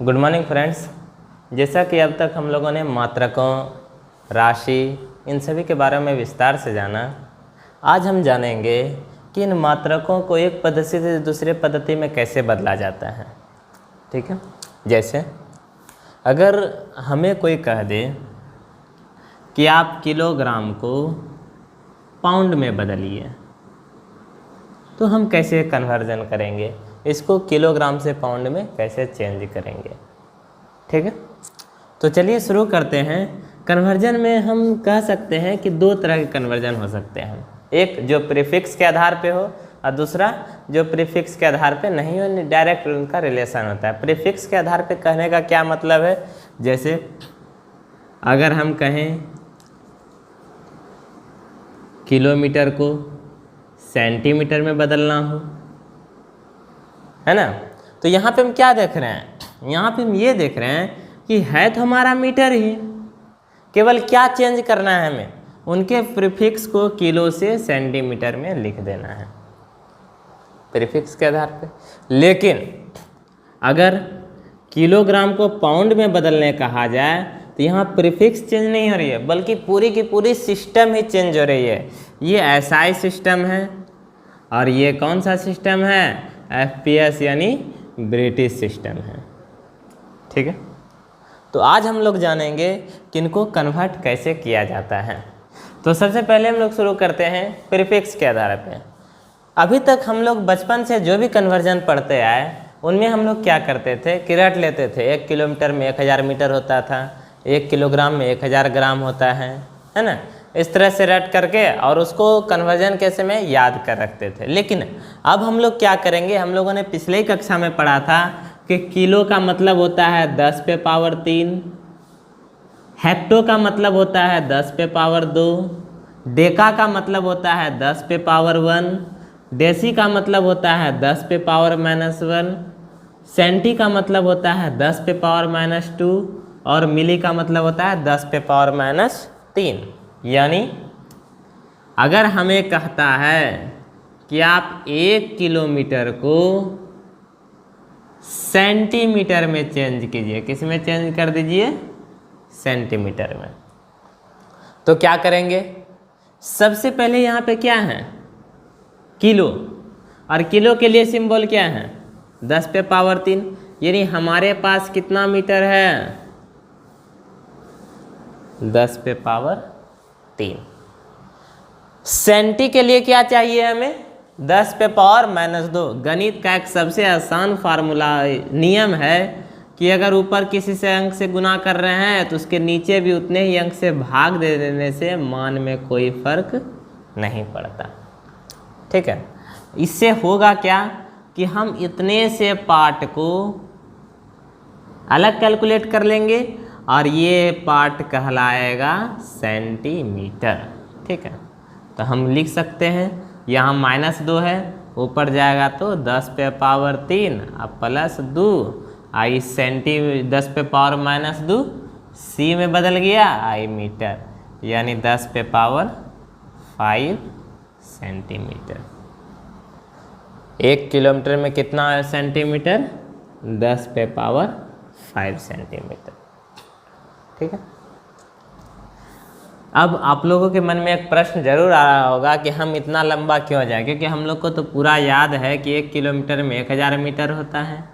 Good morning friends. जैसा कि अब तक हम लोगों ने मात्रकों, राशि, इन सभी के बारे में विस्तार से जाना, आज हम जानेंगे कि इन मात्रकों को एक पद्धति से दूसरे पद्धति में कैसे बदला जाता है। ठीक है, जैसे अगर हमें कोई कह दे कि आप किलोग्राम को पाउंड में बदलिए, तो हम कैसे कन्वर्जन करेंगे, इसको किलोग्राम से पाउंड में कैसे चेंज करेंगे। ठीक है, तो चलिए शुरू करते हैं। कन्वर्जन में हम कह सकते हैं कि दो तरह के कन्वर्जन हो सकते हैं, एक जो प्रीफिक्स के आधार पे हो और दूसरा जो प्रीफिक्स के आधार पे नहीं हो, डायरेक्ट उनका रिलेशन होता है। प्रीफिक्स के आधार पे कहने का क्या मतलब है, जैसे अगर हम कहें किलोमीटर को सेंटीमीटर में बदलना हो, है ना, तो यहाँ पे हम क्या देख रहे हैं, यहाँ पे हम ये देख रहे हैं कि है तो हमारा मीटर ही, केवल क्या चेंज करना है, हमें उनके प्रीफिक्स को किलो से सेंटीमीटर में लिख देना है प्रीफिक्स के आधार पे। लेकिन अगर किलोग्राम को पाउंड में बदलने कहा जाए तो यहाँ प्रीफिक्स चेंज नहीं हो रही है, बल्कि पूरी की पूरी सिस्टम ही चेंज हो रही है। ये एसआई सिस्टम है और ये कौन सा सिस्टम है, एफपीएस यानी ब्रिटिश सिस्टम है। ठीक है, तो आज हम लोग जानेंगे कि इनको कन्वर्ट कैसे किया जाता है। तो सबसे पहले हम लोग शुरू करते हैं प्रीफिक्स के आधार पे। अभी तक हम लोग बचपन से जो भी कन्वर्जन पढ़ते आए उनमें हम लोग क्या करते थे कि रट लेते थे, 1 किलोमीटर में 1000 मीटर होता था, 1 किलोग्राम में 1000 ग्राम होता है ना, इस तरह से रट करके और उसको कन्वर्जन कैसे में याद कर रखते थे। लेकिन अब हम लोग क्या करेंगे, हम लोगों ने पिछले ही कक्षा में पढ़ा था कि किलो का मतलब होता है 10 पे पावर 3, हेक्टो का मतलब होता है 10 पे पावर 2, डेका का मतलब होता है 10 पे पावर 1, डेसी का मतलब होता है 10 पे पावर -1, सेंटी का मतलब होता है 10 पे पावर -2 और मिली का मतलब होता है 10 पे पावर -3। यानी अगर हमें कहता है कि आप 1 किलोमीटर को सेंटीमीटर में चेंज कीजिए, किस में चेंज कर दीजिए, सेंटीमीटर में, तो क्या करेंगे, सबसे पहले यहाँ पे क्या है, किलो, और किलो के लिए सिंबल क्या है, 10 पे पावर 3, यानी हमारे पास कितना मीटर है, 10 पे पावर 3। सेंटी के लिए क्या चाहिए हमें, 10 पे पावर -2। गणित का एक सबसे आसान फार्मूला नियम है कि अगर ऊपर किसी से अंक से गुना कर रहे हैं तो उसके नीचे भी उतने ही अंक से भाग दे देने से मान में कोई फर्क नहीं पड़ता। ठीक है, इससे होगा क्या कि हम इतने से पार्ट को अलग कैलकुलेट कर लेंगे और ये पार्ट कहलाएगा सेंटीमीटर। ठीक है, तो हम लिख सकते हैं, यहाँ -2 है, ऊपर जाएगा तो 10 पे पावर 3 और +2, आई 10 पे पावर -2 सी में बदल गया, आई मीटर, यानी 10 पे पावर 5 सेंटीमीटर। 1 किलोमीटर में कितना सेंटीमीटर, 10 पे पावर 5 सेंटीमीटर। ठीक है, अब आप लोगों के मन में एक प्रश्न जरूर आ रहा होगा कि हम इतना लंबा क्यों जाए, क्योंकि हम लोग को तो पूरा याद है कि 1 किलोमीटर में 1000 मीटर होता है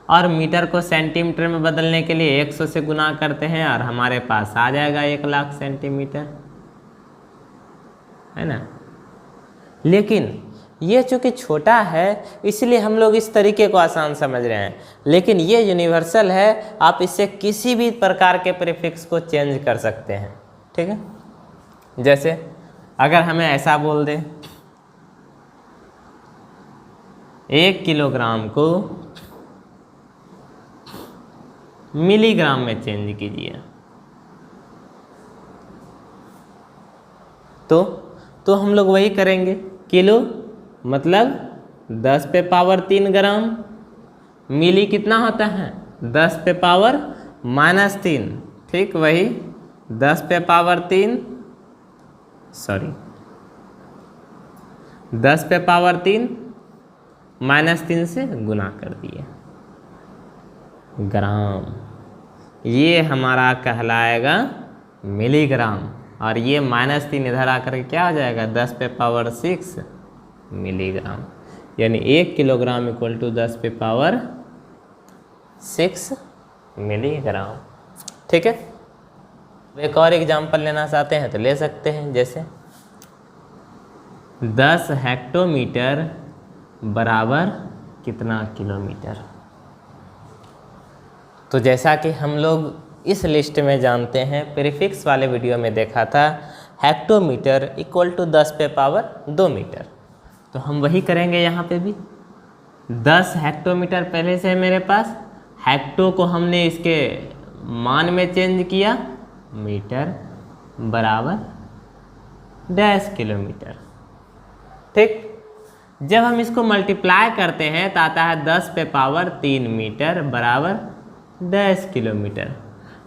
और मीटर को सेंटीमीटर में बदलने के लिए 100 से गुना करते हैं और हमारे पास आ जाएगा 1,00,000 सेंटीमीटर, है ना। लेकिन ये चूँकि छोटा है इसलिए हम लोग इस तरीके को आसान समझ रहे हैं, लेकिन ये यूनिवर्सल है, आप इससे किसी भी प्रकार के प्रीफिक्स को चेंज कर सकते हैं। ठीक है, जैसे अगर हमें ऐसा बोल दें 1 किलोग्राम को मिलीग्राम में चेंज कीजिए, तो हम लोग वही करेंगे, किलो मतलब 10 पे पावर 3 ग्राम, मिली कितना होता है, 10 पे पावर -3। ठीक, वही 10 पे पावर 3 10 पे पावर 3 -3 से गुना कर दिए। ग्राम, ये हमारा कहलाएगा मिलीग्राम। और ये -3 इधर आकर के क्या हो जाएगा 10 पे पावर 6 मिलीग्राम, यानी 1 किलोग्राम इक्वल टू 10 पे पावर 6 मिलीग्राम। ठीक है, एक और एग्जाम्पल लेना चाहते हैं तो ले सकते हैं, जैसे 10 हेक्टोमीटर बराबर कितना किलोमीटर। तो जैसा कि हम लोग इस लिस्ट में जानते हैं, प्रीफिक्स वाले वीडियो में देखा था, हेक्टोमीटर इक्वल टू 10 पे पावर 2 मीटर। तो हम वही करेंगे यहाँ पे भी। 10 हेक्टोमीटर पहले से है मेरे पास, हेक्टो को हमने इसके मान में चेंज किया, मीटर बराबर डैश किलोमीटर। ठीक, जब हम इसको मल्टीप्लाई करते हैं तो आता है 10 पे पावर 3 मीटर बराबर डैश किलोमीटर।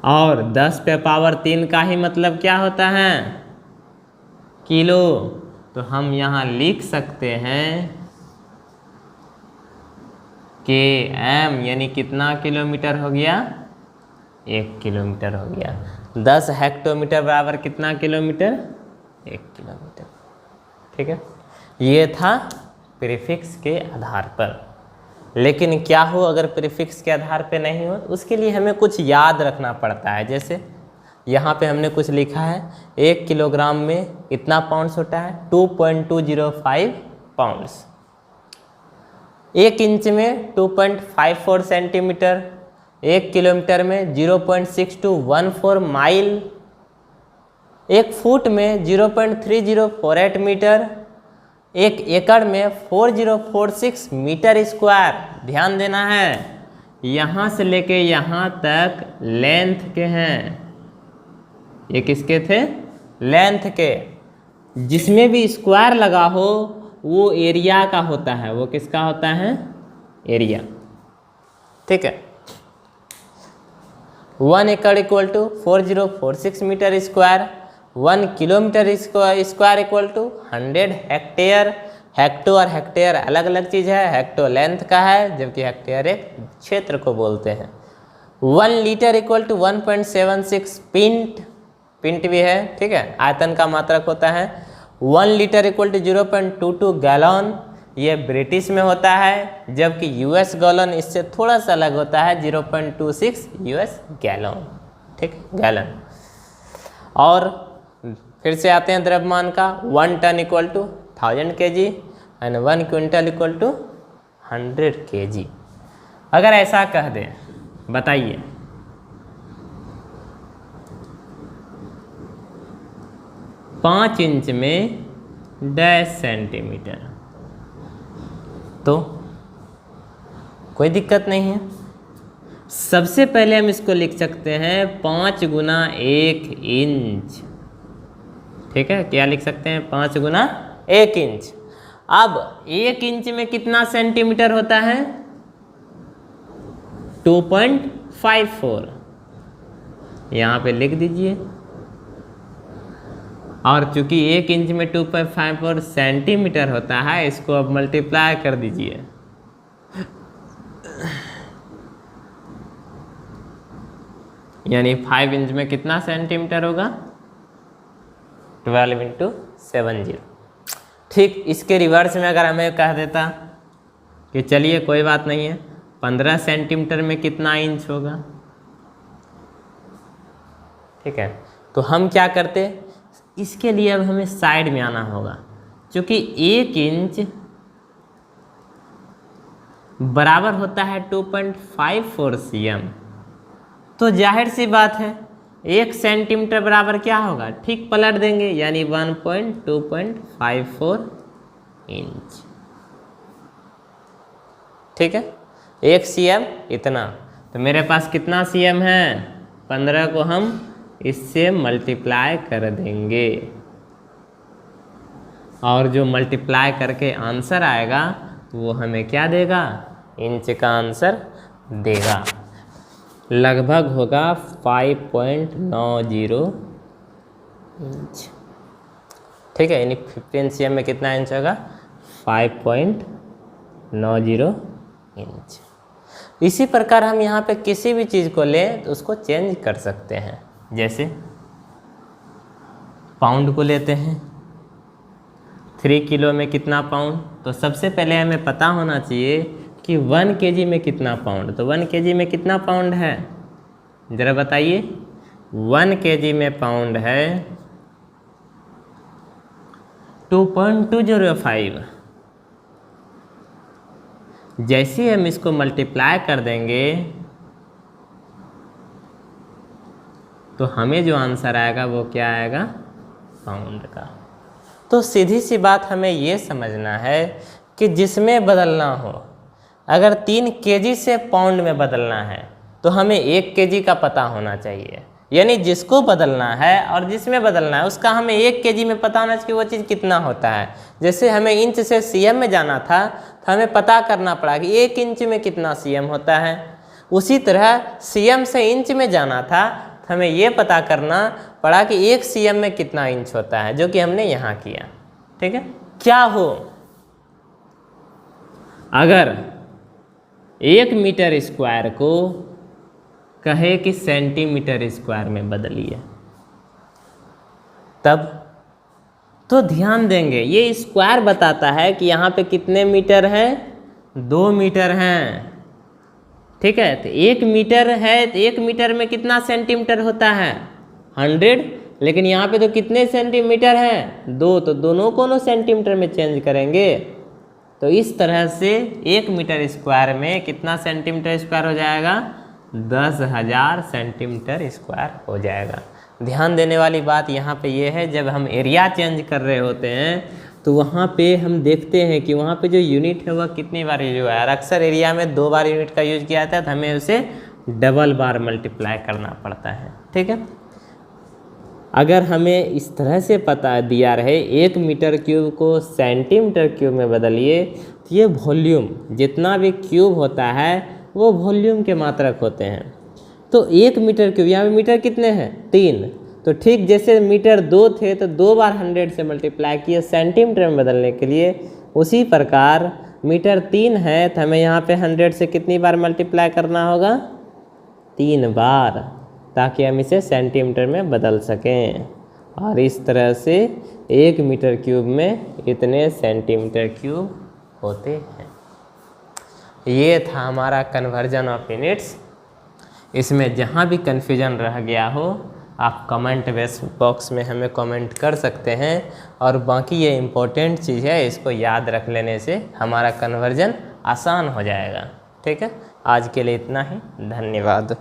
और 10 पे पावर 3 का ही मतलब क्या होता है, किलो। तो हम यहाँ लिख सकते हैं कि m यानी कितना किलोमीटर हो गया, 1 किलोमीटर हो गया। 10 हेक्टोमीटर बराबर कितना किलोमीटर, 1 किलोमीटर। ठीक है, ये था प्रीफिक्स के आधार पर। लेकिन क्या हो अगर प्रीफिक्स के आधार पे नहीं हो, उसके लिए हमें कुछ याद रखना पड़ता है। जैसे यहाँ पे हमने कुछ लिखा है, 1 किलोग्राम में कितना पाउंड्स होता है, 2.205 पाउंड्स। 1 इंच में 2.54 सेंटीमीटर, 1 किलोमीटर में 0.6214 माइल, 1 फुट में 0.3048 मीटर, 1 एकड़ में 4046 मीटर स्क्वायर। ध्यान देना है, यहाँ से लेके यहाँ तक लेंथ के हैं, ये किसके थे, लेंथ के। जिसमें भी स्क्वायर लगा हो वो एरिया का होता है, वो किसका होता है, एरिया। ठीक है, 1 एकड़ equal to 4046 metre square, 1 kilometre square equal to 100 hectare. Hecto और हेक्टेयर अलग अलग चीज़ है, हेक्टो लेंथ का है जबकि हेक्टेयर एक क्षेत्र को बोलते हैं। 1 litre equal to 1.76 pint, pint भी है, ठीक है, आयतन का मात्रक होता है। 1 लीटर इक्वल टू 0.22 गैलन, ये ब्रिटिश में होता है, जबकि यूएस गैलन इससे थोड़ा सा अलग होता है, 0.26 यूएस गैलन। ठीक, गैलन। और फिर से आते हैं द्रव्यमान का, 1 ton equal to 1000 kg and 1 quintal equal to 100 kg। अगर ऐसा कह दें, बताइए, पाँच इंच में डैश सेंटीमीटर, तो कोई दिक्कत नहीं है। सबसे पहले हम इसको लिख सकते हैं 5 गुना 1 इंच। ठीक है, क्या लिख सकते हैं, 5 गुना 1 इंच। अब 1 इंच में कितना सेंटीमीटर होता है, 2.54, यहाँ पे लिख दीजिए। और चूंकि 1 इंच में 2.54 सेंटीमीटर होता है, इसको अब मल्टीप्लाई कर दीजिए। यानी 5 इंच में कितना सेंटीमीटर होगा, 12 × 70। ठीक, इसके रिवर्स में अगर हमें कह देता कि चलिए कोई बात नहीं है, 15 सेंटीमीटर में कितना इंच होगा। ठीक है, तो हम क्या करते, इसके लिए अब हमें साइड में आना होगा। क्योंकि 1 इंच बराबर होता है 2.54 cm, तो जाहिर सी बात है 1 सेंटीमीटर बराबर क्या होगा, ठीक पलट देंगे, यानी 1.254 इंच। ठीक है, 1 cm इतना, तो मेरे पास कितना cm है, 15 को हम इससे मल्टीप्लाई कर देंगे, और जो मल्टीप्लाई करके आंसर आएगा वो हमें क्या देगा, इंच का आंसर देगा। लगभग होगा 5.90 इंच। ठीक है, यानी 15 cm में कितना इंच होगा, 5.90 इंच। इसी प्रकार हम यहाँ पे किसी भी चीज़ को लें तो उसको चेंज कर सकते हैं। जैसे पाउंड को लेते हैं, 3 किलो में कितना पाउंड, तो सबसे पहले हमें पता होना चाहिए कि 1 kg में कितना पाउंड। तो 1 kg में कितना पाउंड है, ज़रा बताइए। 1 kg में पाउंड है 2.205। जैसे ही हम इसको मल्टीप्लाई कर देंगे तो हमें जो आंसर आएगा वो क्या आएगा, पाउंड का। तो सीधी सी बात हमें ये समझना है कि जिसमें बदलना हो, अगर 3 kg से पाउंड में बदलना है तो हमें 1 kg का पता होना चाहिए। यानी जिसको बदलना है और जिसमें बदलना है उसका हमें 1 kg में पता होना चाहिए वो चीज़ कितना होता है। जैसे हमें इंच से cm में जाना था तो हमें पता करना पड़ा कि 1 इंच में कितना cm होता है। उसी तरह cm से इंच में जाना था तो हमें ये पता करना पड़ा कि 1 cm में कितना इंच होता है, जो कि हमने यहाँ किया। ठीक है, क्या हो अगर 1 मीटर स्क्वायर को कहे कि सेंटीमीटर स्क्वायर में बदलिए, तब तो ध्यान देंगे ये स्क्वायर बताता है कि यहाँ पे कितने मीटर है, 2 मीटर हैं। ठीक है, तो 1 मीटर है तो 1 मीटर में कितना सेंटीमीटर होता है, 100। लेकिन यहाँ पे तो कितने सेंटीमीटर हैं, 2, तो दोनों को सेंटीमीटर में चेंज करेंगे। तो इस तरह से 1 मीटर स्क्वायर में कितना सेंटीमीटर स्क्वायर हो जाएगा, 10,000 सेंटीमीटर स्क्वायर हो जाएगा। ध्यान देने वाली बात यहाँ पे ये है, जब हम एरिया चेंज कर रहे होते हैं तो वहाँ पे हम देखते हैं कि वहाँ पे जो यूनिट है वह कितनी बार यूज हुआ है। और अक्सर एरिया में 2 बार यूनिट का यूज किया जाता है तो हमें उसे डबल बार मल्टीप्लाई करना पड़ता है। ठीक है, अगर हमें इस तरह से पता दिया रहे 1 मीटर क्यूब को सेंटीमीटर क्यूब में बदलिए, तो ये वॉल्यूम, जितना भी क्यूब होता है वो वॉल्यूम के मात्रक होते हैं। तो 1 मीटर क्यूब, यहाँ पे मीटर कितने हैं, 3। तो ठीक जैसे मीटर 2 थे तो 2 बार 100 से मल्टीप्लाई किए सेंटीमीटर में बदलने के लिए, उसी प्रकार मीटर 3 है तो हमें यहाँ पे 100 से कितनी बार मल्टीप्लाई करना होगा, 3 बार, ताकि हम इसे सेंटीमीटर में बदल सकें। और इस तरह से 1 मीटर क्यूब में इतने सेंटीमीटर क्यूब होते हैं। ये था हमारा कन्वर्जन ऑफ यूनिट्स। इसमें जहाँ भी कन्फ्यूजन रह गया हो आप कमेंट बॉक्स में हमें कमेंट कर सकते हैं। और बाकी ये इम्पोर्टेंट चीज़ है, इसको याद रख लेने से हमारा कन्वर्जन आसान हो जाएगा। ठीक है, आज के लिए इतना ही, धन्यवाद।